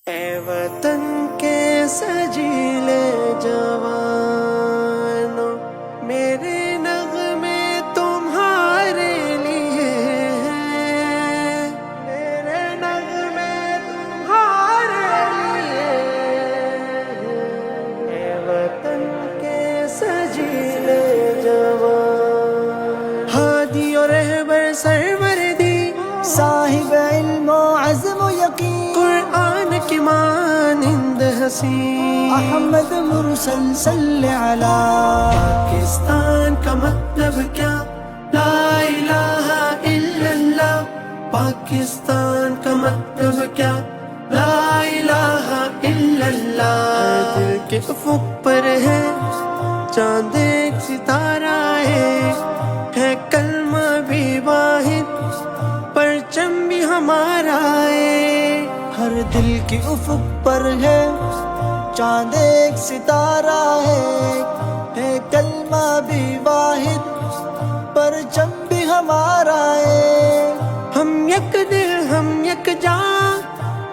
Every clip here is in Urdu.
اے وطن کے سجیلے جوانوں، میرے نغمے تمہارے لیے ہیں، میرے نغمے تمہارے لیے ہیں۔ اے وطن کے سجیلے جوان، ہادی اور رہبر سروردی، صاحب علم و عزم و یقین، قرآن کی مانند حسین، احمد مرسل صلی علی۔ پاکستان کا مطلب کیا؟ لا الہ الا اللہ۔ پاکستان کا مطلب کیا؟ لا الہ الا اللہ۔ دل کے افق پر ہے چاند ایک ستارہ ہے کلمہ بھی واحد، پرچم بھی ہمارا ہے۔ ہر دل کے افق پر ہے چاند ایک ستارہ ہے کلمہ بھی واحد، پرچم بھی ہمارا ہے۔ ہم یک دل ہم یک جاں،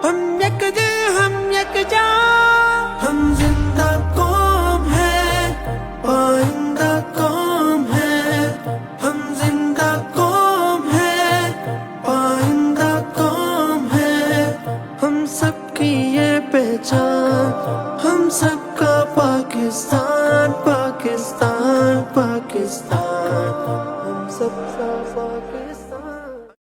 ہم یک دل ہم یک جاں، ہم زندہ قوم ہے، پائندہ قوم ہے، ہم زندہ قوم ہے، پائندہ قوم ہے۔ ہم سب کی یہ پہچان، ہم سب کا پاکستان، پاکستان، پاکستان۔